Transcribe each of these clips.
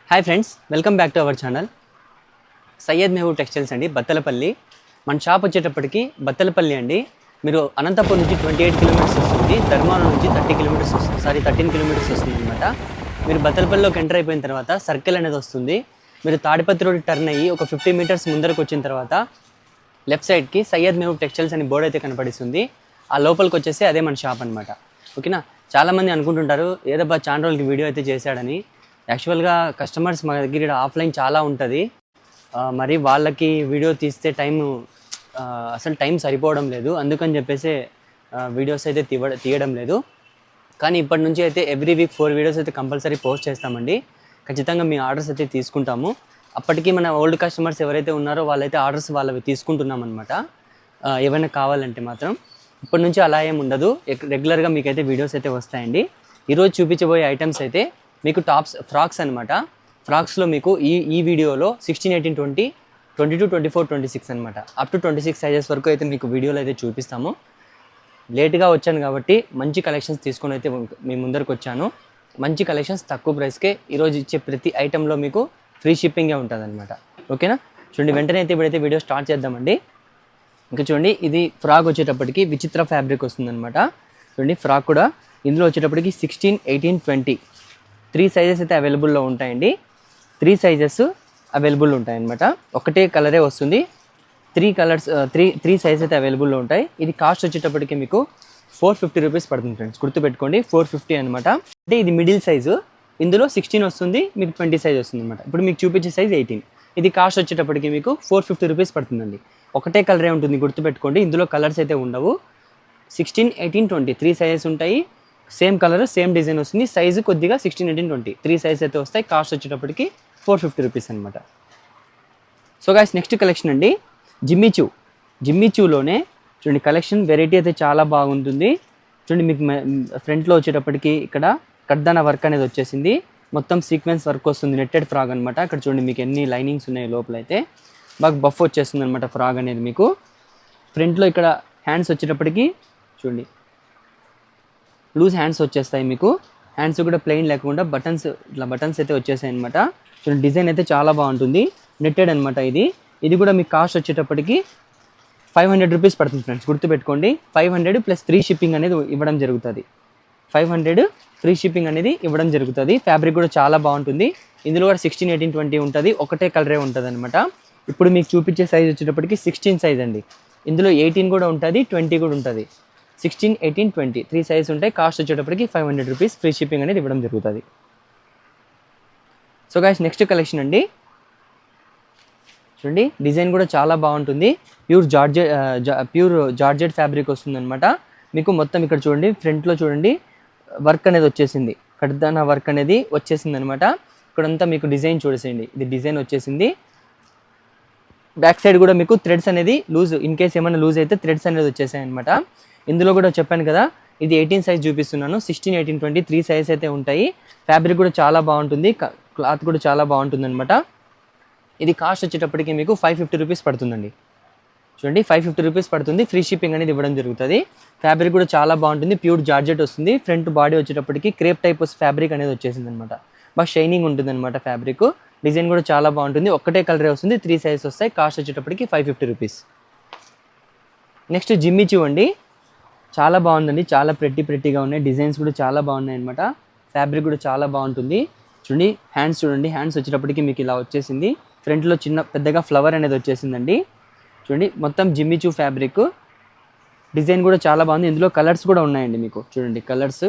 Hi friends, welcome back to our channel. Syed Mehboob textiles అండి, బత్తలపల్లి. మన shop వచ్చేటప్పటికి బత్తలపల్లి అండి. మీరు అనంతపూర్ నుంచి 28 కిలోమీటర్స్ వస్తుంది, ధర్మారం నుంచి 13 కిలోమీటర్స్ వస్తుంది అనమాట. మీరు బత్తలపల్లిలోకి ఎంటర్ అయిపోయిన తర్వాత సర్కిల్ అనేది వస్తుంది. మీరు తాడిపత్రి రోడ్ టర్న్ అయ్యి ఒక 50 మీటర్స్ ముందరకు వచ్చిన తర్వాత లెఫ్ట్ సైడ్కి సయ్యద్ మెహబూబ్ టెక్స్టైల్స్ అని బోర్డు అయితే కనపడిస్తుంది. ఆ లోపలికి వచ్చేసి అదే మన షాప్ అనమాట. ఓకేనా. చాలామంది అనుకుంటుంటారు ఏదబ్బా చాలా రోజులకి వీడియో అయితే చేశాడని. యాక్చువల్గా కస్టమర్స్ మా దగ్గర ఆఫ్లైన్ చాలా ఉంటుంది, మరి వాళ్ళకి వీడియో తీస్తే అసలు టైం సరిపోవడం లేదు. అందుకని చెప్పేసి వీడియోస్ అయితే తీయడం లేదు. కానీ ఇప్పటి నుంచి అయితే ఎవ్రీ వీక్ 4 వీడియోస్ అయితే కంపల్సరీ పోస్ట్ చేస్తామండి. ఖచ్చితంగా మీ ఆర్డర్స్ అయితే తీసుకుంటాము. అప్పటికి మన ఓల్డ్ కస్టమర్స్ ఎవరైతే ఉన్నారో వాళ్ళైతే ఆర్డర్స్ వాళ్ళవి తీసుకుంటున్నాం అనమాట. ఏమైనా కావాలంటే మాత్రం ఇప్పటి నుంచి అలా ఏమి ఉండదు, రెగ్యులర్గా మీకైతే వీడియోస్ అయితే వస్తాయండి. ఈరోజు చూపించబోయే ఐటమ్స్ అయితే మీకు ఫ్రాక్స్ అనమాట. ఫ్రాక్స్లో మీకు ఈ వీడియోలో 16, 18, 20, 22, 24, 26 అనమాట. అప్ టు 26 సైజెస్ వరకు అయితే మీకు వీడియోలో అయితే చూపిస్తాము. లేట్గా వచ్చాను కాబట్టి మంచి కలెక్షన్స్ తీసుకొని అయితే మీ ముందరకు వచ్చాను. మంచి కలెక్షన్స్ తక్కువ ప్రైస్కే ఈరోజు ఇచ్చే ప్రతి ఐటెంలో మీకు ఫ్రీ షిప్పింగే ఉంటుంది అనమాట. ఓకేనా. చూడండి, వెంటనే అయితే ఇప్పుడైతే వీడియో స్టార్ట్ చేద్దామండి. ఇంకా చూడండి, ఇది ఫ్రాక్ వచ్చేటప్పటికి విచిత్ర ఫ్యాబ్రిక్ వస్తుందన్నమాట. చూడండి, ఫ్రాక్ కూడా ఇందులో వచ్చేటప్పటికి 16, 18, 20 3 సైజెస్ అయితే అవైలబుల్లో ఉంటాయండి. 3 సైజెస్ అవైలబుల్ ఉంటాయన్నమాట. ఒకటే కలరే వస్తుంది. 3 కలర్స్ 3 సైజెస్ అయితే అవైలబుల్లో ఉంటాయి. ఇది కాస్ట్ వచ్చేటప్పటికి మీకు 450 రూపీస్ పడుతుంది ఫ్రెండ్స్, గుర్తుపెట్టుకోండి. 450 అనమాట. అంటే ఇది మిడిల్ సైజు. ఇందులో 16 వస్తుంది, మీకు 20 సైజ్ వస్తుంది అనమాట. ఇప్పుడు మీకు చూపించే సైజ్ 18. ఇది కాస్ట్ వచ్చేటప్పటికి మీకు 450 రూపీస్ పడుతుందండి. ఒకటే కలరే ఉంటుంది, గుర్తుపెట్టుకోండి. ఇందులో కలర్స్ అయితే ఉండవు. 16, 18, 20 3 సైజెస్ ఉంటాయి. సేమ్ కలర్, సేమ్ డిజైన్ వస్తుంది. సైజు కొద్దిగా 16, 18, 20 3 సైజ్ అయితే వస్తాయి. కాస్ట్ వచ్చేటప్పటికి 450 రూపీస్ అనమాట. సో గైస్, నెక్స్ట్ కలెక్షన్ అండి, జిమ్మిచూలోనే చూడండి కలెక్షన్ వెరైటీ అయితే చాలా బాగుంటుంది. చూడండి, మీకు ఫ్రంట్లో వచ్చేటప్పటికి ఇక్కడ కడ్దానా వర్క్ అనేది వచ్చేసింది. మొత్తం సీక్వెన్స్ వర్క్ వస్తుంది. నెట్టెడ్ ఫ్రాగ్ అనమాట. ఇక్కడ చూడండి మీకు ఎన్ని లైనింగ్స్ ఉన్నాయి లోపల. అయితే బాగా బఫ్ వచ్చేస్తుంది అనమాట ఫ్రాగ్ అనేది. మీకు ఫ్రంట్లో ఇక్కడ హ్యాండ్స్ వచ్చేటప్పటికి చూడండి లూజ్ హ్యాండ్స్ వచ్చేస్తాయి. మీకు హ్యాండ్స్ కూడా ప్లెయిన్ లేకుండా బటన్స్ అయితే వచ్చేసాయి అనమాట. చూడండి, డిజైన్ అయితే చాలా బాగుంటుంది. నెట్టెడ్ అనమాట. ఇది కూడా మీకు కాస్ట్ వచ్చేటప్పటికి 500 రూపీస్ పడుతుంది ఫ్రెండ్స్, గుర్తుపెట్టుకోండి. 500 ప్లస్ ఫ్రీ షిప్పింగ్ అనేది ఇవ్వడం జరుగుతుంది. 500 ఫ్రీ షిప్పింగ్ అనేది ఇవ్వడం జరుగుతుంది. ఫ్యాబ్రిక్ కూడా చాలా బాగుంటుంది. ఇందులో కూడా 16, 18, 20 ఉంటుంది. ఒకటే కలరే ఉంటుంది అనమాట. ఇప్పుడు మీకు చూపించే సైజ్ వచ్చేటప్పటికి 16 సైజ్ అండి. ఇందులో 18 కూడా ఉంటుంది, 20 కూడా ఉంటుంది. 16, 18, 20 3 సైజ్ ఉంటాయి. కాస్ట్ వచ్చేటప్పటికి 500 రూపీస్ ఫ్రీ షిప్పింగ్ అనేది ఇవ్వడం జరుగుతుంది. సో గైస్, నెక్స్ట్ కలెక్షన్ అండి. చూడండి, డిజైన్ కూడా చాలా బాగుంటుంది. ప్యూర్ జార్జెట్ ఫ్యాబ్రిక్ వస్తుంది అనమాట. మీకు మొత్తం ఇక్కడ చూడండి, ఫ్రంట్లో చూడండి వర్క్ అనేది వచ్చేసింది. కడ్దానా వర్క్ అనేది వచ్చేసింది అనమాట. ఇక్కడంతా మీకు డిజైన్ చూసేయండి, ఇది డిజైన్ వచ్చేసింది. బ్యాక్ సైడ్ కూడా మీకు థ్రెడ్స్ అనేది లూజ్, ఇన్ కేస్ ఏమైనా లూజ్ అయితే థ్రెడ్స్ అనేది వచ్చేసాయి అనమాట. ఇందులో కూడా చెప్పాను కదా, ఇది 18 సైజ్ చూపిస్తున్నాను. 16, 18, 20 3 సైజ్ అయితే ఉంటాయి. ఫ్యాబ్రిక్ కూడా చాలా బాగుంటుంది, క్లాత్ కూడా చాలా బాగుంటుంది అనమాట. ఇది కాస్ట్ వచ్చేటప్పటికి మీకు 550 రూపీస్ పడుతుందండి. చూడండి, 550 రూపీస్ పడుతుంది. ఫ్రీ షిప్పింగ్ అనేది ఇవ్వడం జరుగుతుంది. ఫ్యాబ్రిక్ కూడా చాలా బాగుంటుంది. ప్యూర్ జార్జెట్ వస్తుంది. ఫ్రంట్ బాడీ వచ్చేటప్పటికి క్రేప్ టైప్ ఫ్యాబ్రిక్ అనేది వచ్చేసింది అనమాట. బాగా షైనింగ్ ఉంటుంది అనమాట ఫ్యాబ్రిక్. డిజైన్ కూడా చాలా బాగుంటుంది. ఒక్కటే కలరే వస్తుంది. 3 సైజ్ వస్తాయి. కాస్ట్ వచ్చేటప్పటికి 550 రూపీస్. నెక్స్ట్ జిమ్మిచూ అండి. చాలా బాగుందండి, చాలా ప్రెట్టీగా ఉన్నాయి. డిజైన్స్ కూడా చాలా బాగున్నాయి అనమాట. ఫ్యాబ్రిక్ కూడా చాలా బాగుంటుంది. చూడండి, హ్యాండ్స్ చూడండి, హ్యాండ్స్ వచ్చేటప్పటికి మీకు ఇలా వచ్చేసింది. ఫ్రంట్లో పెద్దగా ఫ్లవర్ అనేది వచ్చేసిందండి. చూడండి, మొత్తం జిమ్మిచూ ఫ్యాబ్రిక్. డిజైన్ కూడా చాలా బాగుంది. ఇందులో కలర్స్ కూడా ఉన్నాయండి. మీకు చూడండి, కలర్స్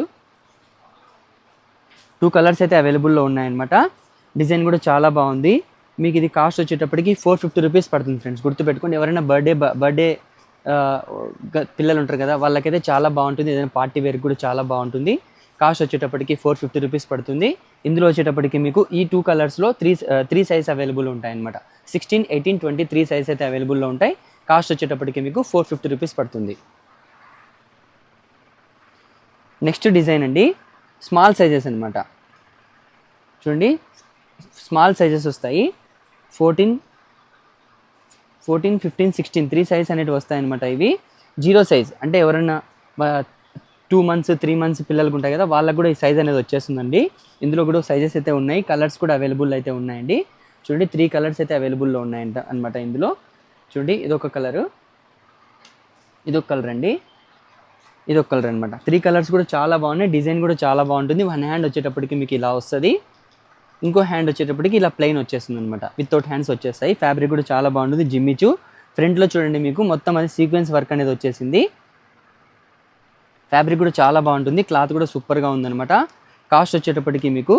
2 కలర్స్ అయితే అవైలబుల్లో ఉన్నాయన్నమాట. డిజైన్ కూడా చాలా బాగుంది. మీకు ఇది కాస్ట్ వచ్చేటప్పటికి 450 రూపీస్ పడుతుంది ఫ్రెండ్స్, గుర్తుపెట్టుకోండి. ఎవరైనా బర్త్డే పిల్లలు ఉంటారు కదా, వాళ్ళకైతే చాలా బాగుంటుంది. ఏదైనా పార్టీ వేర్ కూడా చాలా బాగుంటుంది. కాస్ట్ వచ్చేటప్పటికి 450 రూపీస్ పడుతుంది. ఇందులో వచ్చేటప్పటికి మీకు ఈ 2 కలర్స్లో 3 సైజ్ అవైలబుల్ ఉంటాయన్నమాట. 16, 18, 20 3 సైజ్ అయితే అవైలబుల్లో ఉంటాయి. కాస్ట్ వచ్చేటప్పటికి మీకు 450 రూపీస్ పడుతుంది. నెక్స్ట్ డిజైన్ అండి, స్మాల్ సైజెస్ అనమాట. చూడండి, స్మాల్ సైజెస్ వస్తాయి. 14, 15, 16 3 సైజ్ అనేవి వస్తాయన్నమాట. ఇవి 0 సైజ్ అంటే ఎవరైనా 2 months 3 months పిల్లలకు ఉంటాయి కదా, వాళ్ళకు కూడా ఈ సైజ్ అనేది వచ్చేస్తుందండి. ఇందులో కూడా సైజెస్ అయితే ఉన్నాయి, కలర్స్ కూడా అవైలబుల్ అయితే ఉన్నాయండి. చూడండి 3 కలర్స్ అయితే అవైలబుల్లో ఉన్నాయంట అనమాట ఇందులో. చూడండి ఇదొక కలరు, ఇదొక కలర్ అండి, ఇదొక కలర్ అనమాట. 3 కలర్స్ కూడా చాలా బాగున్నాయి, డిజైన్ కూడా చాలా బాగుంటుంది. 1 హ్యాండ్ వచ్చేటప్పటికి మీకు ఇలా వస్తుంది, ఇంకో హ్యాండ్ వచ్చేటప్పటికి ఇలా ప్లెయిన్ వచ్చేస్తుంది అనమాట, వితౌట్ హ్యాండ్స్ వచ్చేస్తాయి. ఫ్యాబ్రిక్ కూడా చాలా బాగుంటుంది. జిమ్మిచు ఫ్రంట్లో చూడండి మీకు మొత్తం అది సీక్వెన్స్ వర్క్ అనేది వచ్చేసింది. ఫ్యాబ్రిక్ కూడా చాలా బాగుంటుంది, క్లాత్ కూడా సూపర్గా ఉందన్నమాట. కాస్ట్ వచ్చేటప్పటికి మీకు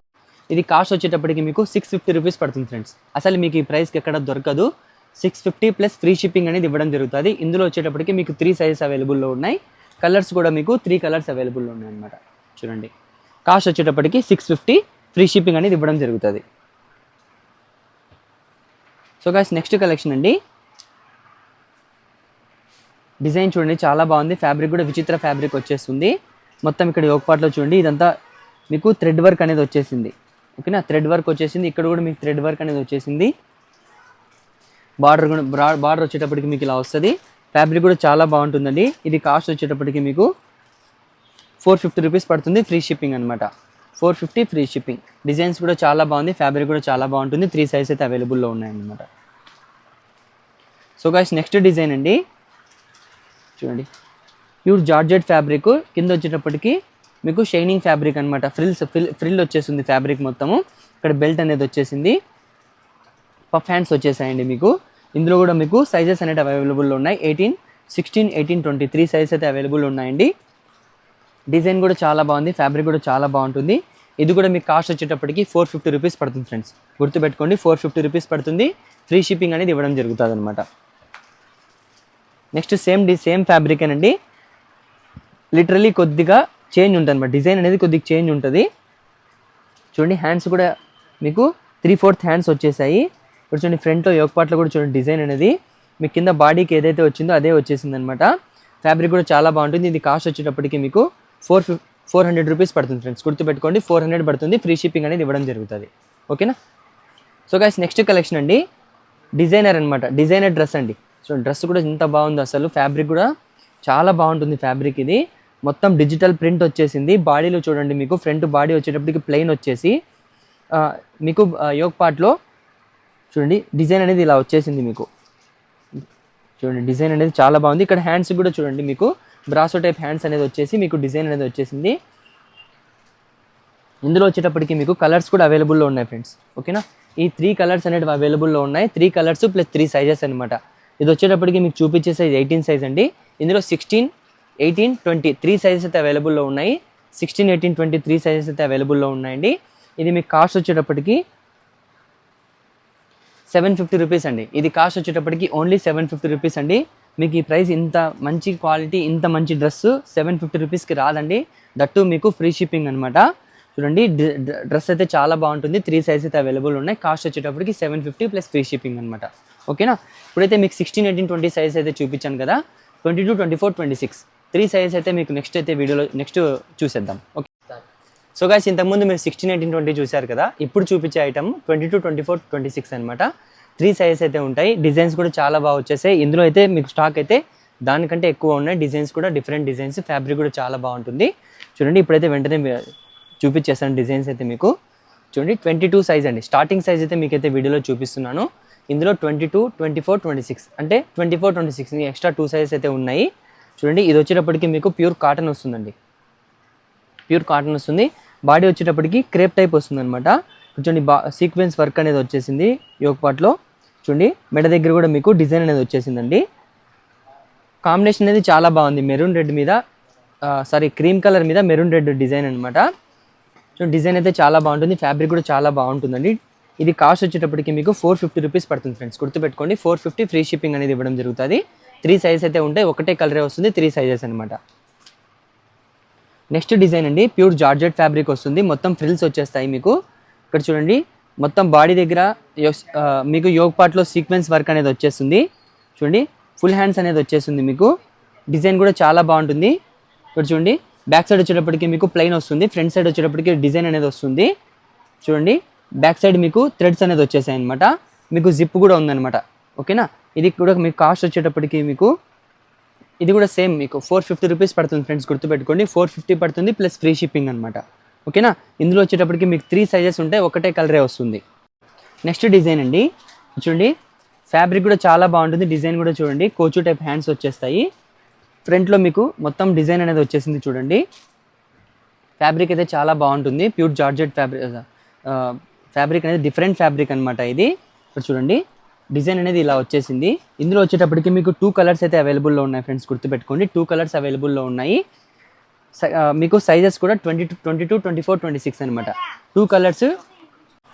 ఇది కాస్ట్ వచ్చేటప్పటికి మీకు 650 రూపీస్ పడుతుంది ఫ్రెండ్స్. అసలు మీకు ఈ ప్రైస్కి ఎక్కడ దొరకదు. 650 ప్లస్ ఫ్రీ షిప్పింగ్ అనేది ఇవ్వడం జరుగుతుంది. ఇందులో వచ్చేటప్పటికి మీకు 3 సైజెస్ అవైలబుల్లో ఉన్నాయి, కలర్స్ కూడా మీకు 3 కలర్స్ అవైలబుల్లో ఉన్నాయి అనమాట. చూడండి కాస్ట్ వచ్చేటప్పటికి 650, ఫ్రీ షిప్పింగ్ అనేది ఇవ్వడం జరుగుతుంది. సో గాయ్స్ నెక్స్ట్ కలెక్షన్ అండి. డిజైన్ చూడండి చాలా బాగుంది, ఫ్యాబ్రిక్ కూడా విచిత్ర ఫ్యాబ్రిక్ వచ్చేస్తుంది. మొత్తం ఇక్కడ యోక్ పార్ట్లో చూడండి ఇదంతా మీకు థ్రెడ్ వర్క్ అనేది వచ్చేసింది. ఓకేనా, థ్రెడ్ వర్క్ వచ్చేసింది. ఇక్కడ కూడా మీకు థ్రెడ్ వర్క్ అనేది వచ్చేసింది. బార్డర్ కూడా బార్డర్ వచ్చేటప్పటికి మీకు ఇలా వస్తుంది. ఫ్యాబ్రిక్ కూడా చాలా బాగుంటుందండి. ఇది కాస్ట్ వచ్చేటప్పటికి మీకు 450 రూపీస్ పడుతుంది, ఫ్రీ షిప్పింగ్ అనమాట. 450 ఫ్రీ షిప్పింగ్. డిజైన్స్ కూడా చాలా బాగుంది, ఫ్యాబ్రిక్ కూడా చాలా బాగుంటుంది. 3 సైజ్ అయితే అవైలబుల్లో ఉన్నాయన్నమాట. సో గాయ్స్ నెక్స్ట్ డిజైన్ అండి. చూడండి ప్యూర్ జార్జెట్ ఫ్యాబ్రిక్, కింద వచ్చేటప్పటికి మీకు షైనింగ్ ఫ్యాబ్రిక్ అనమాట. ఫ్రిల్ వచ్చేసింది ఫ్యాబ్రిక్ మొత్తము. ఇక్కడ బెల్ట్ అనేది వచ్చేసింది, పఫ్ హ్యాండ్స్ వచ్చేసాయండి మీకు. ఇందులో కూడా మీకు సైజెస్ అనేవి అవైలబుల్లో ఉన్నాయి. 18, 16, 18, 20 3 సైజెస్ అయితే అవైలబుల్ ఉన్నాయండి. డిజైన్ కూడా చాలా బాగుంది, ఫ్యాబ్రిక్ కూడా చాలా బాగుంటుంది. ఇది కూడా మీకు కాస్ట్ వచ్చేటప్పటికి 450 రూపీస్ పడుతుంది ఫ్రెండ్స్. గుర్తుపెట్టుకోండి 450 రూపీస్ పడుతుంది, ఫ్రీ షిప్పింగ్ అనేది ఇవ్వడం జరుగుతుంది అనమాట. నెక్స్ట్ సేమ్ ఫ్యాబ్రిక్ అండి, లిటరలీ కొద్దిగా చేంజ్ ఉంటుంది అనమాట. డిజైన్ అనేది కొద్దిగా చేంజ్ ఉంటుంది. చూడండి హ్యాండ్స్ కూడా మీకు 3/4 హ్యాండ్స్ వచ్చేసాయి. ఇప్పుడు చూడండి ఫ్రంట్లో యోక్ పార్ట్లో కూడా చూడండి డిజైన్ అనేది మీకు కింద బాడీకి ఏదైతే వచ్చిందో అదే వచ్చేసింది అనమాట. ఫ్యాబ్రిక్ కూడా చాలా బాగుంటుంది. ఇది కాస్ట్ వచ్చేటప్పటికి మీకు 400 రూపీస్ పడుతుంది ఫ్రెండ్స్. గుర్తుపెట్టుకోండి 400 పడుతుంది, ఫ్రీ షిప్పింగ్ అనేది ఇవ్వడం జరుగుతుంది. ఓకేనా. సో గైస్ నెక్స్ట్ కలెక్షన్ అండి, డిజైనర్ అనమాట. డిజైనర్ డ్రెస్ అండి. సో డ్రెస్ కూడా ఇంత బాగుంది, అసలు ఫ్యాబ్రిక్ కూడా చాలా బాగుంటుంది. ఫ్యాబ్రిక్ ఇది మొత్తం డిజిటల్ ప్రింట్ వచ్చేసింది. బాడీలో చూడండి మీకు ఫ్రంట్ బాడీ వచ్చేటప్పటికి ప్లెయిన్ వచ్చేసి మీకు యోక్ పార్ట్లో చూడండి డిజైన్ అనేది ఇలా వచ్చేసింది మీకు. చూడండి డిజైన్ అనేది చాలా బాగుంది. ఇక్కడ హ్యాండ్స్ కూడా చూడండి మీకు బ్రాసో టైప్ హ్యాండ్స్ అనేది వచ్చేసి మీకు డిజైన్ అనేది వచ్చేసింది. ఇందులో వచ్చేటప్పటికి మీకు కలర్స్ కూడా అవైలబుల్లో ఉన్నాయి ఫ్రెండ్స్. ఓకేనా, ఈ 3 కలర్స్ అనేవి అవైలబుల్లో ఉన్నాయి. 3 కలర్స్ ప్లస్ 3 సైజెస్ అనమాట. ఇది వచ్చేటప్పటికి మీకు చూపించే సైజ్ 18 సైజ్ అండి. ఇందులో 16, 18, 20 3 సైజెస్ అయితే అవైలబుల్లో ఉన్నాయి. 16, 18, 20 3 సైజెస్ అయితే అవైలబుల్లో ఉన్నాయండి. ఇది మీకు కాస్ట్ వచ్చేటప్పటికి 750 రూపీస్ అండి. ఇది కాస్ట్ వచ్చేటప్పటికి ఓన్లీ 750 రూపీస్ అండి. మీకు ఈ ప్రైస్ ఇంత మంచి క్వాలిటీ ఇంత మంచి డ్రెస్ 750 రూపీస్కి రాదండి. దట్టు మీకు ఫ్రీ షిప్పింగ్ అనమాట. చూడండి డ్రెస్ అయితే చాలా బాగుంటుంది. 3 సైజ్ అయితే అవైలబుల్ ఉన్నాయి. కాస్ట్ వచ్చేటప్పటికి 750 ప్లస్ ఫ్రీ షిప్పింగ్ అనమాట. ఓకేనా. ఇప్పుడైతే మీకు 16, 18, 20 సైజ్ అయితే చూపించాను కదా. 22, 24, 26 3 సైజ్ అయితే మీకు నెక్స్ట్ అయితే వీడియోలో నెక్స్ట్ చూసేద్దాం. ఓకే. సో గైస్ ఇంతకుముందు మీరు 16, 18, 20 చూశారు కదా. ఇప్పుడు చూపించే ఐటమ్ 22, 24, 26 అనమాట. 3 సైజెస్ అయితే ఉంటాయి. డిజైన్స్ కూడా చాలా బాగా వచ్చేసాయి. ఇందులో అయితే మీకు స్టాక్ అయితే దానికంటే ఎక్కువ ఉన్నాయి. డిజైన్స్ కూడా డిఫరెంట్ డిజైన్స్, ఫ్యాబ్రిక్ కూడా చాలా బాగుంటుంది. చూడండి ఇప్పుడైతే వెంటనే చూపించేస్తాను డిజైన్స్ అయితే మీకు. చూడండి 22 సైజ్ అండి. స్టార్టింగ్ సైజ్ అయితే మీకైతే వీడియోలో చూపిస్తున్నాను. ఇందులో 22, 24, 26 అంటే 24, 26 ఎక్స్ట్రా 2 సైజెస్ అయితే ఉన్నాయి. చూడండి ఇది వచ్చేటప్పటికి మీకు ప్యూర్ కాటన్ వస్తుందండి. ప్యూర్ కాటన్ వస్తుంది. బాడీ వచ్చేటప్పటికి క్రేప్ టైప్ వస్తుంది అనమాట. చూడండి సీక్వెన్స్ వర్క్ అనేది వచ్చేసింది యోక్ పార్ట్లో. చూడండి మెడ దగ్గర కూడా మీకు డిజైన్ అనేది వచ్చేసిందండి. కాంబినేషన్ అనేది చాలా బాగుంది. మెరూన్ రెడ్ మీద క్రీమ్ కలర్ మీద మెరూన్ రెడ్ డిజైన్ అనమాట. చూడండి డిజైన్ అయితే చాలా బాగుంటుంది. ఫ్యాబ్రిక్ కూడా చాలా బాగుంటుందండి. ఇది కాస్ట్ వచ్చేటప్పటికి మీకు 450 రూపీస్ పడుతుంది ఫ్రెండ్స్. గుర్తుపెట్టుకోండి 450 ఫ్రీ షిప్పింగ్ అనేది ఇవ్వడం జరుగుతుంది. 3 సైజెస్ అయితే ఉంటాయి. ఒకటే కలరే వస్తుంది. 3 సైజెస్ అనమాట. నెక్స్ట్ డిజైన్ అండి, ప్యూర్ జార్జెట్ ఫ్యాబ్రిక్ వస్తుంది. మొత్తం ఫ్రిల్స్ వచ్చేస్తాయి మీకు. ఇక్కడ చూడండి మొత్తం బాడీ దగ్గర మీకు యోక్ పార్ట్లో సీక్వెన్స్ వర్క్ అనేది వచ్చేస్తుంది. చూడండి ఫుల్ హ్యాండ్స్ అనేది వచ్చేస్తుంది మీకు. డిజైన్ కూడా చాలా బాగుంటుంది. ఇక్కడ చూడండి బ్యాక్ సైడ్ వచ్చేటప్పటికి మీకు ప్లెయిన్ వస్తుంది. ఫ్రంట్ సైడ్ వచ్చేటప్పటికి డిజైన్ అనేది వస్తుంది. చూడండి బ్యాక్ సైడ్ మీకు థ్రెడ్స్ అనేది వచ్చేసాయి అనమాట. మీకు జిప్ కూడా ఉందన్నమాట. ఓకేనా. ఇది కూడా మీకు కాస్ట్ వచ్చేటప్పటికి మీకు ఇది కూడా సేమ్ మీకు 450 రూపీస్ పడుతుంది ఫ్రెండ్స్, గుర్తుపెట్టుకోండి 450 పడుతుంది ప్లస్ ఫ్రీ షిప్పింగ్ అనమాట. ఓకేనా. ఇందులో వచ్చేటప్పటికి మీకు 3 సైజెస్ ఉంటాయి, ఒకటే కలరే వస్తుంది. నెక్స్ట్ డిజైన్ అండి, చూడండి ఫ్యాబ్రిక్ కూడా చాలా బాగుంటుంది, డిజైన్ కూడా చూడండి కోచు టైప్ హ్యాండ్స్ వచ్చేస్తాయి. ఫ్రంట్లో మీకు మొత్తం డిజైన్ అనేది వచ్చేసింది చూడండి. ఫ్యాబ్రిక్ అయితే చాలా బాగుంటుంది, ప్యూర్ జార్జెట్ ఫ్యాబ్రిక్ అనేది డిఫరెంట్ ఫ్యాబ్రిక్ అనమాట ఇది. ఇప్పుడు చూడండి డిజైన్ అనేది ఇలా వచ్చేసింది. ఇందులో వచ్చేటప్పటికి మీకు 2 కలర్స్ అయితే అవైలబుల్లో ఉన్నాయి ఫ్రెండ్స్, గుర్తుపెట్టుకోండి 2 కలర్స్ అవైలబుల్లో ఉన్నాయి. మీకు సైజెస్ కూడా 22, 24, 26 అనమాట, 2 కలర్స్.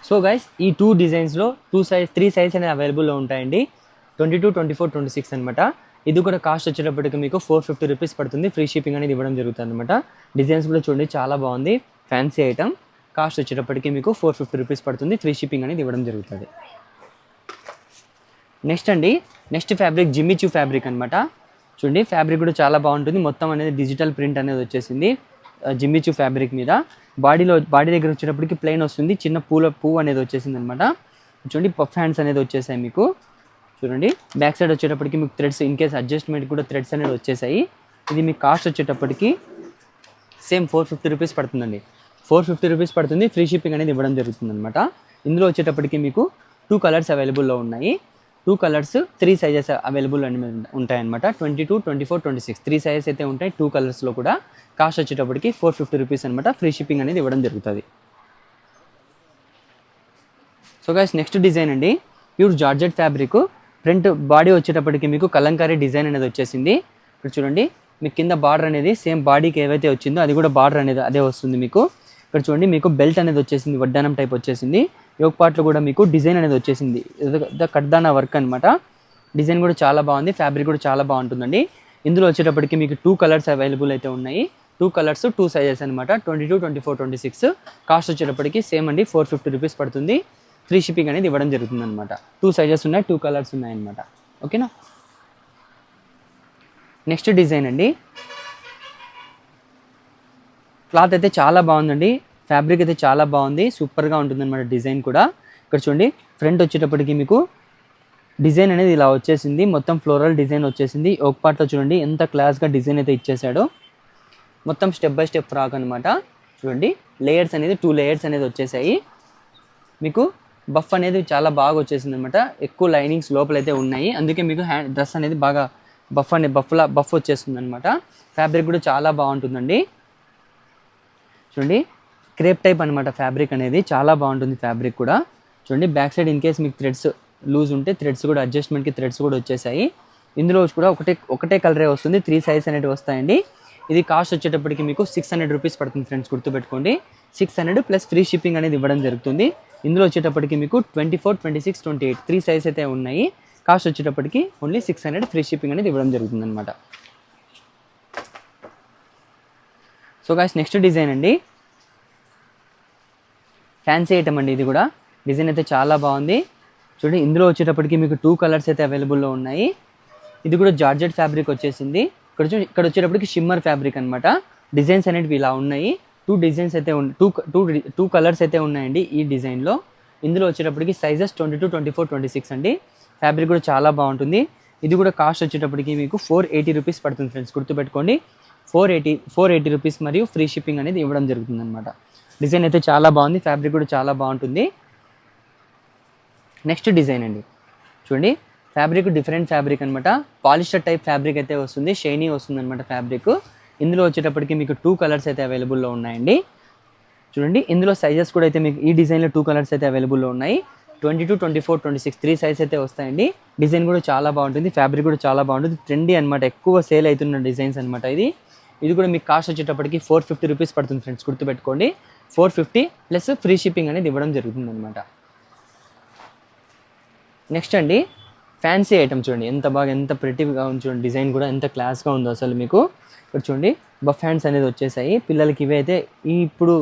సో గైస్ ఈ 2 డిజైన్స్లో 3 సైజ్ అనేది అవైలబుల్లో ఉంటాయండి, 22, 24, 26 అనమాట. ఇది కూడా కాస్ట్ వచ్చేటప్పటికి మీకు 450 రూపీస్ పడుతుంది, ఫ్రీ షిప్పింగ్ అనేది ఇవ్వడం జరుగుతుంది అనమాట. డిజైన్స్ కూడా చూడండి చాలా బాగుంది, ఫ్యాన్సీ ఐటమ్. కాస్ట్ వచ్చేటప్పటికి మీకు 450 రూపీస్ పడుతుంది, ఫ్రీ షిప్పింగ్ అనేది ఇవ్వడం జరుగుతుంది. నెక్స్ట్ అండి, నెక్స్ట్ ఫ్యాబ్రిక్ జిమ్మిచూ ఫ్యాబ్రిక్ అనమాట. చూడండి ఫ్యాబ్రిక్ కూడా చాలా బాగుంటుంది, మొత్తం అనేది డిజిటల్ ప్రింట్ అనేది వచ్చేసింది జిమ్మిచూ ఫ్యాబ్రిక్ మీద. బాడీ దగ్గర వచ్చేటప్పటికి ప్లెయిన్ వస్తుంది, చిన్న పువ్వు అనేది వచ్చేసింది అనమాట. చూడండి పఫ్ హ్యాండ్స్ అనేది వచ్చేసాయి మీకు. చూడండి బ్యాక్ సైడ్ వచ్చేటప్పటికి మీకు థ్రెడ్స్ ఇన్ కేస్ అడ్జస్ట్మెంట్ కూడా థ్రెడ్స్ అనేది వచ్చేసాయి. ఇది మీకు కాస్ట్ వచ్చేటప్పటికి సేమ్ 450 రూపీస్ పడుతుందండి, 450 రూపీస్ పడుతుంది, ఫ్రీ షిప్పింగ్ అనేది ఇవ్వడం జరుగుతుంది అనమాట. ఇందులో వచ్చేటప్పటికి మీకు 2 కలర్స్ అవైలబుల్లో ఉన్నాయి, 2 కలర్స్ 3 సైజెస్ అవైలబుల్ ఉంటాయన్నమాట. 22, 24, 26 3 సైజెస్ అయితే ఉంటాయి 2 కలర్స్లో కూడా. కాస్ట్ వచ్చేటప్పటికి 450 రూపీస్ అనమాట, ఫ్రీ షిప్పింగ్ అనేది ఇవ్వడం జరుగుతుంది. సో గైస్ నెక్స్ట్ డిజైన్ అండి, pure georgette fabric. Front body వచ్చేటప్పటికి మీకు కలంకారీ డిజైన్ అనేది వచ్చేసింది. ఇక్కడ చూడండి మీకు కింద బార్డర్ అనేది సేమ్ బాడీకి ఏవైతే వచ్చిందో అది కూడా బార్డర్ అనేది అదే వస్తుంది మీకు. ఇక్కడ చూడండి మీకు బెల్ట్ అనేది వచ్చేసింది, వడ్డానం టైప్ వచ్చేసింది. యోక్ పార్ట్లో కూడా మీకు డిజైన్ అనేది వచ్చేసింది, కడ్దానా వర్క్ అనమాట. డిజైన్ కూడా చాలా బాగుంది, ఫ్యాబ్రిక్ కూడా చాలా బాగుంటుందండి. ఇందులో వచ్చేటప్పటికి మీకు 2 కలర్స్ అవైలబుల్ అయితే ఉన్నాయి, 2 కలర్స్ 2 సైజెస్ అనమాట. 22, 24, 26 కాస్ట్ వచ్చేటప్పటికి సేమ్ అండి, 450 రూపీస్ పడుతుంది, ఫ్రీ షిప్పింగ్ అనేది ఇవ్వడం జరుగుతుంది అనమాట. 2 సైజెస్ ఉన్నాయి, 2 కలర్స్ ఉన్నాయన్నమాట. ఓకేనా. నెక్స్ట్ డిజైన్ అండి, క్లాత్ అయితే చాలా బాగుందండి, ఫ్యాబ్రిక్ అయితే చాలా బాగుంది, సూపర్గా ఉంటుంది అనమాట డిజైన్ కూడా. ఇక్కడ చూడండి ఫ్రంట్ వచ్చేటప్పటికి మీకు డిజైన్ అనేది ఇలా వచ్చేసింది, మొత్తం ఫ్లోరల్ డిజైన్ వచ్చేసింది. ఒక పార్ట్లో చూడండి ఎంత క్లాస్గా డిజైన్ అయితే ఇచ్చేసాడో, మొత్తం స్టెప్ బై స్టెప్ ఫ్రాక్ అనమాట. చూడండి లేయర్స్ అనేది 2 లేయర్స్ అనేది వచ్చేసాయి మీకు. బఫ్ అనేది చాలా బాగా వచ్చేసింది అనమాట, ఎక్కువ లైనింగ్స్ లోపలైతే ఉన్నాయి, అందుకే మీకు డ్రెస్ అనేది బాగా బఫ్ వచ్చేస్తుంది అనమాట. ఫ్యాబ్రిక్ కూడా చాలా బాగుంటుందండి. చూడండి క్రేప్ టైప్ అనమాట ఫ్యాబ్రిక్ అనేది, చాలా బాగుంటుంది ఫ్యాబ్రిక్ కూడా. చూడండి బ్యాక్ సైడ్ ఇన్ కేస్ మీకు థ్రెడ్స్ లూజ్ ఉంటే థ్రెడ్స్ కూడా అడ్జస్ట్మెంట్కి థ్రెడ్స్ కూడా వచ్చేసాయి. ఇందులో కూడా ఒకటే కలరే వస్తుంది, 3 సైజ్ అనేవి వస్తాయండి. ఇది కాస్ట్ వచ్చేటప్పటికి మీకు 600 రూపీస్ పడుతుంది ఫ్రెండ్స్, గుర్తుపెట్టుకోండి 600 ప్లస్ ఫ్రీ షిప్పింగ్ అనేది ఇవ్వడం జరుగుతుంది. ఇందులో వచ్చేటప్పటికి మీకు 24, 26, 28 3 సైజ్ అయితే ఉన్నాయి. కాస్ట్ వచ్చేటప్పటికి ఓన్లీ 600, ఫ్రీ షిప్పింగ్ అనేది ఇవ్వడం జరుగుతుంది అనమాట. సో గాయ్స్ నెక్స్ట్ డిజైన్ అండి, ఫ్యాన్సీ ఐటమ్ అండి. ఇది కూడా డిజైన్ అయితే చాలా బాగుంది. చూడండి ఇందులో వచ్చేటప్పటికి మీకు 2 కలర్స్ అయితే అవైలబుల్లో ఉన్నాయి. ఇది కూడా జార్జెట్ ఫ్యాబ్రిక్ వచ్చేసింది. ఇక్కడ వచ్చేటప్పటికి షిమ్మర్ ఫ్యాబ్రిక్ అనమాట. డిజైన్స్ అనేవి ఇలా ఉన్నాయి, 2 డిజైన్స్ అయితే 2 కలర్స్ అయితే ఉన్నాయండి ఈ డిజైన్లో. ఇందులో వచ్చేటప్పటికి సైజెస్ 22, 24, 26 అండి. ఫ్యాబ్రిక్ కూడా చాలా బాగుంటుంది. ఇది కూడా కాస్ట్ వచ్చేటప్పటికి మీకు 480 రూపీస్ పడుతుంది ఫ్రెండ్స్, గుర్తుపెట్టుకోండి 480 రూపీస్ మరియు ఫ్రీ షిప్పింగ్ అనేది ఇవ్వడం జరుగుతుంది అనమాట. డిజైన్ అయితే చాలా బాగుంది, ఫ్యాబ్రిక్ కూడా చాలా బాగుంటుంది. నెక్స్ట్ డిజైన్ అండి, చూడండి ఫ్యాబ్రిక్ డిఫరెంట్ ఫ్యాబ్రిక్ అనమాట, పాలిస్టర్ టైప్ ఫ్యాబ్రిక్ అయితే వస్తుంది, షైనీ వస్తుంది అనమాట ఫ్యాబ్రిక్. ఇందులో వచ్చేటప్పటికి మీకు 2 కలర్స్ అయితే అవైలబుల్లో ఉన్నాయండి. చూడండి ఇందులో సైజెస్ కూడా అయితే మీకు ఈ డిజైన్లో 2 కలర్స్ అయితే అవైలబుల్లో ఉన్నాయి. 22, 24, 26 3 సైజ్ అయితే వస్తాయండి. డిజైన్ కూడా చాలా బాగుంటుంది, ఫ్యాబ్రిక్ కూడా చాలా బాగుంటుంది, ట్రెండీ అనమాట, ఎక్కువ సేల్ అవుతున్న డిజైన్స్ అనమాట ఇది కూడా మీకు కాస్ట్ వచ్చేటప్పటికి 450 రూపీస్ పడుతుంది ఫ్రెండ్స్, గుర్తుపెట్టుకోండి 450 ప్లస్ ఫ్రీ షిప్పింగ్ అనేది ఇవ్వడం జరుగుతుంది అనమాట. నెక్స్ట్ అండి ఫ్యాన్సీ ఐటమ్, చూడండి ఎంత ప్రిటివ్గా ఉంది చూడండి, డిజైన్ కూడా ఎంత క్లాస్గా ఉందో అసలు మీకు. ఇక్కడ చూడండి బఫ్ హ్యాండ్స్ అనేది వచ్చేసాయి పిల్లలకి. ఇవి అయితే ఇప్పుడు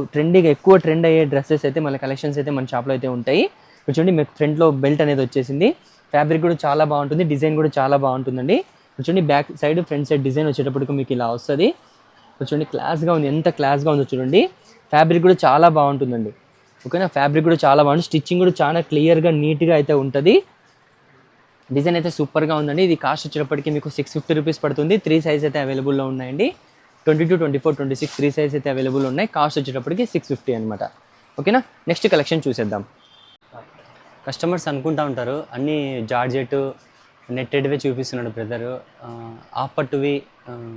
ఎక్కువ ట్రెండ్ అయ్యే డ్రెస్సెస్ అయితే మన కలెక్షన్స్ అయితే మన షాప్లో అయితే ఉంటాయి. ఇక్కడ చూడండి మీకు ఫ్రంట్లో బెల్ట్ అనేది వచ్చేసింది, ఫ్యాబ్రిక్ కూడా చాలా బాగుంటుంది, డిజైన్ కూడా చాలా బాగుంటుందండి. ఇక్కడ చూడండి back side front side design వచ్చేటప్పటికి మీకు ఇలా వస్తుంది. ఇక్కడ చూడండి క్లాస్గా ఉంది, ఎంత క్లాస్గా ఉందో చూడండి. ఫ్యాబ్రిక్ కూడా చాలా బాగుంటుందండి. ఓకేనా, ఫ్యాబ్రిక్ కూడా చాలా బాగుంటుంది, స్టిచ్చింగ్ కూడా చాలా క్లియర్గా నీట్గా అయితే ఉంటుంది. డిజైన్ అయితే సూపర్గా ఉందండి. ఇది కాస్ట్ వచ్చేటప్పటికి మీకు 650 రూపీస్ పడుతుంది. 3 సైజ్ అయితే అవైలబుల్లో ఉన్నాయండి. 22, 24, 26 3 సైజ్ అయితే అవైలబుల్ ఉన్నాయి. కాస్ట్ వచ్చేటప్పటికి 650 అనమాట. ఓకేనా, నెక్స్ట్ కలెక్షన్ చూసేద్దాం. కస్టమర్స్ అనుకుంటా ఉంటారు అన్నీ జార్జెట్ నెట్టెడ్వే చూపిస్తున్నాడు బ్రదరు, ఆఫ్ పట్టువి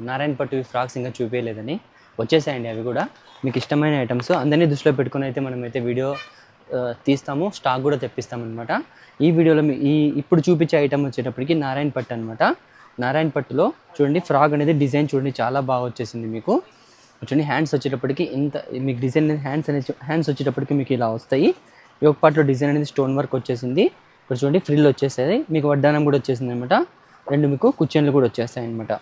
నారాయణ పట్టువి ఫ్రాక్స్ ఇంకా చూపించలేదని. వచ్చేసాయండి అవి కూడా. మీకు ఇష్టమైన ఐటమ్స్ అందరినీ దృష్టిలో పెట్టుకుని అయితే మనమైతే వీడియో తీస్తాము, స్టాక్ కూడా తెప్పిస్తామన్నమాట. ఈ వీడియోలో ఇప్పుడు చూపించే ఐటమ్ వచ్చేటప్పటికి నారాయణ పట్టు అనమాట. నారాయణ పట్టులో చూడండి ఫ్రాక్ అనేది డిజైన్ చూడండి చాలా బాగా వచ్చేసింది మీకు. చూడండి హ్యాండ్స్ వచ్చేటప్పటికి ఇంత మీకు డిజైన్ హ్యాండ్స్ వచ్చేటప్పటికి మీకు ఇలా వస్తాయి. యోక్ పార్ట్లో డిజైన్ అనేది స్టోన్ వర్క్ వచ్చేసింది. ఇక్కడ చూడండి ఫ్రిల్ వచ్చేసేది, మీకు వడ్డానం కూడా వచ్చేసింది అనమాట. రెండు మీకు కుచెన్లు కూడా వచ్చేస్తాయి అనమాట.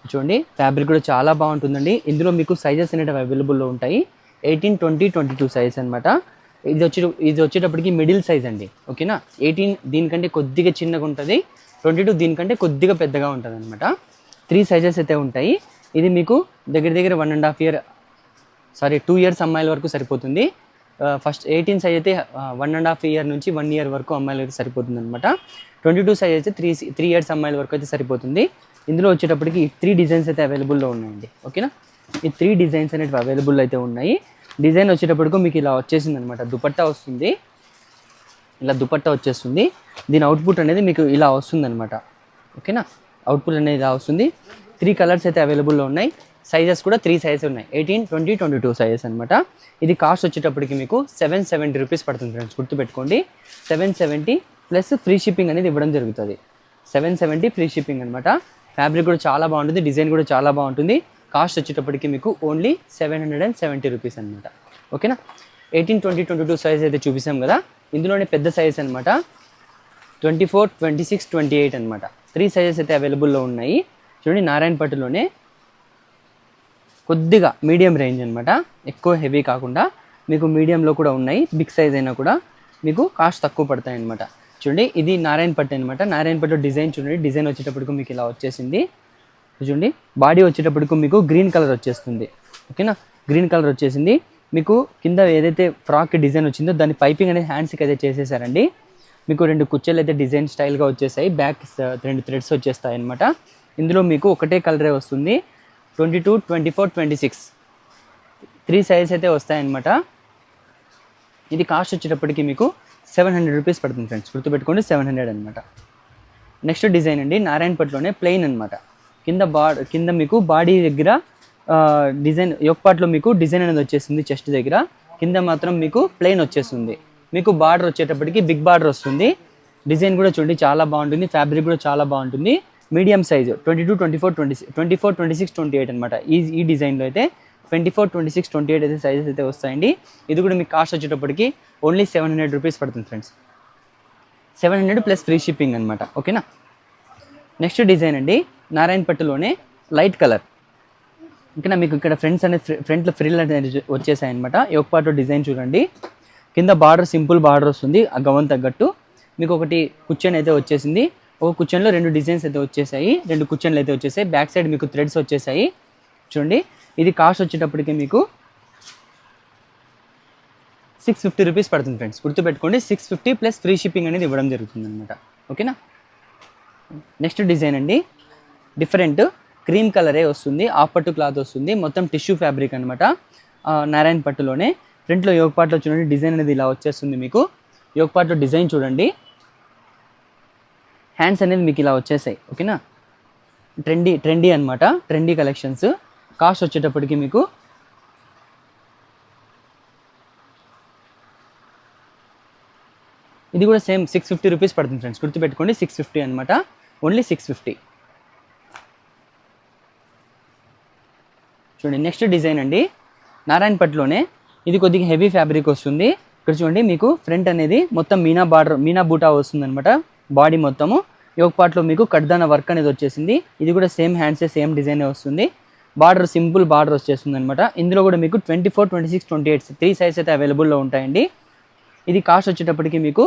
చూడండి ఫ్యాబ్రిక్ కూడా చాలా బాగుంటుందండి. ఇందులో మీకు సైజెస్ అనేవి అవైలబుల్లో ఉంటాయి. 18, 20, 22 సైజ్ అనమాట. ఇది వచ్చేటప్పటికి మిడిల్ సైజ్ అండి. ఓకేనా, 18 దీనికంటే కొద్దిగా చిన్నగా ఉంటుంది, 22 దీనికంటే కొద్దిగా పెద్దగా ఉంటుంది అనమాట. 3 సైజెస్ అయితే ఉంటాయి. ఇది మీకు దగ్గర 1.5 year 2 years అమ్మాయిల వరకు సరిపోతుంది. ఫస్ట్ 18 సైజ్ అయితే 1.5 year నుంచి 1 year వరకు అమ్మాయిలు అయితే సరిపోతుంది అనమాట. 22 సైజ్ అయితే 3 years అమ్మాయిల వరకు అయితే సరిపోతుంది. ఇందులో వచ్చేటప్పటికి 3 డిజైన్స్ అయితే అవైలబుల్లో ఉన్నాయండి. ఓకేనా, ఈ 3 డిజైన్స్ అనేవి అవైలబుల్ అయితే ఉన్నాయి. డిజైన్ వచ్చేటప్పటికి మీకు ఇలా వచ్చేసింది అనమాట. దుపట్టా వస్తుంది, ఇలా దుపట్టా వచ్చేస్తుంది. దీని అవుట్పుట్ అనేది మీకు ఇలా వస్తుంది అనమాట. ఓకేనా, అవుట్పుట్ అనేది ఇలా వస్తుంది. 3 కలర్స్ అయితే అవైలబుల్లో ఉన్నాయి. సైజెస్ కూడా 3 సైజెస్ ఉన్నాయి, 18, 20, 22 సైజెస్ అనమాట. ఇది కాస్ట్ వచ్చేటప్పటికి మీకు 770 రూపీస్ పడుతుంది ఫ్రెండ్స్, గుర్తుపెట్టుకోండి. 770 ప్లస్ ఫ్రీ షిప్పింగ్ అనేది ఇవ్వడం జరుగుతుంది. 770 ఫ్రీ షిప్పింగ్ అనమాట. ఫ్యాబ్రిక్ కూడా చాలా బాగుంటుంది, డిజైన్ కూడా చాలా బాగుంటుంది. కాస్ట్ వచ్చేటప్పటికి మీకు ఓన్లీ 770 రూపీస్ అనమాట. ఓకేనా, 18, 20, 22 సైజ్ అయితే చూపిస్తాం కదా, ఇందులోనే పెద్ద సైజ్ అనమాట. 24, 26, 28 అనమాట. 3 సైజెస్ అయితే అవైలబుల్లో ఉన్నాయి. చూడండి నారాయణ పట్టులోనే కొద్దిగా మీడియం రేంజ్ అనమాట, ఎక్కువ హెవీ కాకుండా మీకు మీడియంలో కూడా ఉన్నాయి. బిగ్ సైజ్ అయినా కూడా మీకు కాస్ట్ తక్కువ పడతాయి అనమాట. చూడండి ఇది నారాయణ పట్టు అనమాట. నారాయణ పట్టు డిజైన్ చూడండి, డిజైన్ వచ్చేటప్పటికి మీకు ఇలా వచ్చేసింది. చూడండి బాడీ వచ్చేటప్పటికి మీకు గ్రీన్ కలర్ వచ్చేస్తుంది. ఓకేనా, గ్రీన్ కలర్ వచ్చేసింది. మీకు కింద ఏదైతే ఫ్రాక్ డిజైన్ వచ్చిందో దాని పైపింగ్ అనేది హ్యాండ్స్కి అయితే చేసేసారండి. మీకు 2 కుచ్చెలు అయితే డిజైన్ స్టైల్గా వచ్చేసాయి, బ్యాక్ 2 థ్రెడ్స్ వచ్చేస్తాయి అనమాట. ఇందులో మీకు ఒకటే కలరే వస్తుంది. 22, 24, 26 3 సైజ్ అయితే వస్తాయన్నమాట. ఇది కాస్ట్ వచ్చేటప్పటికి మీకు 700 రూపీస్ పడుతుంది ఫ్రెండ్స్, గుర్తుపెట్టుకోండి 700 అనమాట. నెక్స్ట్ డిజైన్ అండి నారాయణ పట్టులోనే ప్లెయిన్ అనమాట. కింద మీకు బాడీ దగ్గర డిజైన్ యోక్ పార్ట్లో మీకు డిజైన్ అనేది వచ్చేస్తుంది చెస్ట్ దగ్గర, కింద మాత్రం మీకు ప్లెయిన్ వచ్చేస్తుంది. మీకు బార్డర్ వచ్చేటప్పటికి బిగ్ బార్డర్ వస్తుంది. డిజైన్ కూడా చూడండి చాలా బాగుంటుంది, ఫ్యాబ్రిక్ కూడా చాలా బాగుంటుంది. మీడియం సైజు 22, 24, 26, 28 అనమాట. ఈ డిజైన్లో అయితే 24, 26, 28 అయితే సైజెస్ అయితే వస్తాయండి. ఇది కూడా మీకు కాస్ట్ వచ్చేటప్పటికి ఓన్లీ 700 రూపీస్ పడుతుంది ఫ్రెండ్స్, 700 ప్లస్ ఫ్రీ షిప్పింగ్ అనమాట. ఓకేనా, నెక్స్ట్ డిజైన్ అండి నారాయణ పట్టులోనే లైట్ కలర్. ఓకేనా, మీకు ఇక్కడ ఫ్రంట్లో ఫ్రిల్ అనేది వచ్చేసాయి అనమాట. యోక్ పార్ట్ డిజైన్ చూడండి, కింద బార్డర్ సింపుల్ బార్డర్ వస్తుంది, ఆ గవన్ తగ్గట్టు. మీకు ఒకటి కుచెన్ అయితే వచ్చేసింది, ఒక కుచెన్లో 2 డిజైన్స్ అయితే వచ్చేసాయి, 2 కుచెన్లు అయితే వచ్చేసాయి. బ్యాక్ సైడ్ మీకు థ్రెడ్స్ వచ్చేసాయి చూడండి. ఇది కాస్ట్ వచ్చేటప్పటికి మీకు 650 రూపీస్ పడుతుంది ఫ్రెండ్స్, గుర్తుపెట్టుకోండి 650 ప్లస్ ఫ్రీ షిప్పింగ్ అనేది ఇవ్వడం జరుగుతుంది అనమాట. ఓకేనా, నెక్స్ట్ డిజైన్ అండి డిఫరెంట్ క్రీమ్ కలరే వస్తుంది, ఆఫ్ పట్టు క్లాత్ వస్తుంది, మొత్తం టిష్యూ ఫ్యాబ్రిక్ అనమాట. నారాయణ పట్టులోనే ఫ్రంట్లో యోక్ పార్ట్లో చూడండి డిజైన్ అనేది ఇలా వచ్చేస్తుంది. మీకు యోక్ పార్ట్లో డిజైన్ చూడండి, హ్యాండ్స్ అనేది మీకు ఇలా వచ్చేసాయి. ఓకేనా, ట్రెండీ అనమాట, ట్రెండీ కలెక్షన్స్. కాస్ట్ వచ్చేటప్పటికి మీకు ఇది కూడా సేమ్ 650 రూపీస్ పడుతుంది ఫ్రెండ్స్, గుర్తుపెట్టుకోండి 650 అనమాట, ఓన్లీ 650. చూడండి నెక్స్ట్ డిజైన్ అండి నారాయణ పట్టులోనే, ఇది కొద్దిగా హెవీ ఫ్యాబ్రిక్ వస్తుంది. ఇక్కడ చూడండి మీకు ఫ్రంట్ అనేది మొత్తం మీనా బూటా వస్తుంది అనమాట. బాడీ మొత్తము యోక్ పార్ట్లో మీకు కడ్దాన వర్క్ అనేది వచ్చేసింది. ఇది కూడా సేమ్ హ్యాండ్సే సేమ్ డిజైనే వస్తుంది. బార్డర్ సింపుల్ బార్డర్ వచ్చేస్తుంది అనమాట. ఇందులో కూడా మీకు 24, 26, 28 3 సైజ్ అయితే అవైలబుల్లో ఉంటాయండి. ఇది కాస్ట్ వచ్చేటప్పటికి మీకు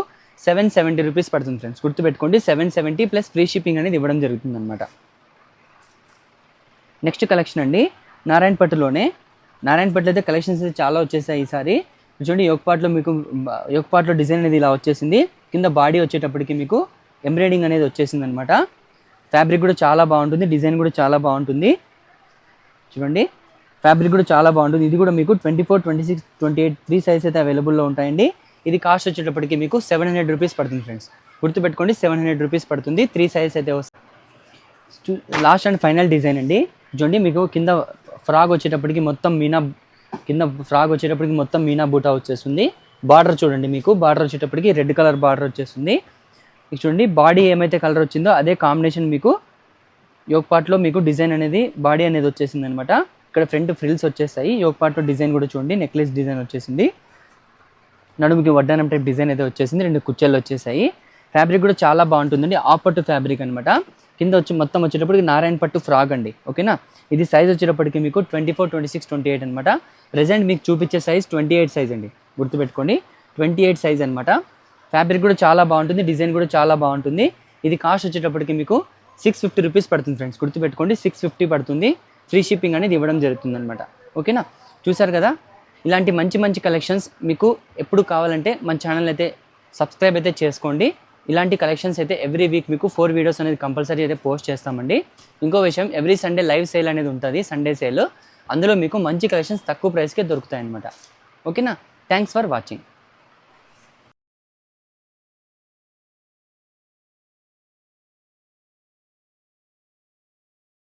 770 రూపీస్ పడుతుంది ఫ్రెండ్స్, గుర్తుపెట్టుకోండి 770 ప్లస్ ఫ్రీ షిప్పింగ్ అనేది ఇవ్వడం జరుగుతుంది అనమాట. నెక్స్ట్ కలెక్షన్ అండి నారాయణ పట్టులోనే, నారాయణ పట్టులో అయితే కలెక్షన్స్ అయితే చాలా వచ్చేసాయి ఈసారి. చూడండి యోక్ పార్ట్లో మీకు యోక్ పార్ట్లో డిజైన్ అనేది ఇలా వచ్చేసింది. కింద బాడీ వచ్చేటప్పటికి మీకు ఎంబ్రాయిడింగ్ అనేది వచ్చేసింది అనమాట. ఫ్యాబ్రిక్ కూడా చాలా బాగుంటుంది, డిజైన్ కూడా చాలా బాగుంటుంది. చూడండి ఫ్యాబ్రిక్ కూడా చాలా బాగుంటుంది. ఇది కూడా మీకు 24, 26, 28 3 సైజ్ అయితే అవైలబుల్లో ఉంటాయండి. ఇది కాస్ట్ వచ్చేటప్పటికి మీకు 700 రూపీస్ పడుతుంది ఫ్రెండ్స్. గుర్తుపెట్టుకోండి 700 రూపీస్ పడుతుంది. 3 సైజ్ అయితే వస్తుంది. లాస్ట్ అండ్ ఫైనల్ డిజైన్ అండి. చూడండి మీకు కింద ఫ్రాక్ వచ్చేటప్పటికి మొత్తం మీనా బూటా వచ్చేస్తుంది. బార్డర్ చూడండి, మీకు బార్డర్ వచ్చేటప్పటికి రెడ్ కలర్ బార్డర్ వచ్చేస్తుంది. మీకు చూడండి బాడీ ఏమైతే కలర్ వచ్చిందో అదే కాంబినేషన్ మీకు యోక్ పార్ట్లో మీకు డిజైన్ అనేది బాడీ అనేది వచ్చేసింది అనమాట. ఇక్కడ ఫ్రంట్ ఫ్రిల్స్ వచ్చేస్తాయి. యోక్ పార్ట్లో డిజైన్ కూడా చూడండి, నెక్లెస్ డిజైన్ వచ్చేసింది. నడుముకి వడ్డానం టైప్ డిజైన్ అయితే వచ్చేసింది. 2 కుచ్చెలు వచ్చేసాయి. ఫ్యాబ్రిక్ కూడా చాలా బాగుంటుందండి. ఆపట్టు ఫ్యాబ్రిక్ అనమాట. కింద మొత్తం వచ్చేటప్పటికి నారాయణ పట్టు ఫ్రాక్ అండి. ఓకేనా. ఇది సైజ్ వచ్చేటప్పటికి మీకు 24, 26, 28 అనమాట. ప్రెజెంట్ మీకు చూపించే సైజ్ 28 సైజ్ అండి. గుర్తుపెట్టుకోండి 28 సైజ్ అనమాట. ఫ్యాబ్రిక్ కూడా చాలా బాగుంటుంది, డిజైన్ కూడా చాలా బాగుంటుంది. ఇది కాస్ట్ వచ్చేటప్పటికి మీకు 650 రూపీస్ పడుతుంది ఫ్రెండ్స్. గుర్తుపెట్టుకోండి 650 పడుతుంది. ఫ్రీ షిప్పింగ్ అనేది ఇవ్వడం జరుగుతుంది అనమాట. ఓకేనా. చూసారు కదా, ఇలాంటి మంచి కలెక్షన్స్ మీకు ఎప్పుడు కావాలంటే మన ఛానల్ అయితే సబ్స్క్రైబ్ అయితే చేసుకోండి. ఇలాంటి కలెక్షన్స్ అయితే ఎవ్రీ వీక్ మీకు 4 వీడియోస్ అనేది కంపల్సరీ అయితే పోస్ట్ చేస్తామండి. ఇంకో విషయం, ఎవ్రీ సండే లైవ్ సేల్ అనేది ఉంటుంది, సండే సేల్. అందులో మీకు మంచి కలెక్షన్స్ తక్కువ ప్రైస్కే దొరుకుతాయి అనమాట. ఓకేనా. Thanks for watching.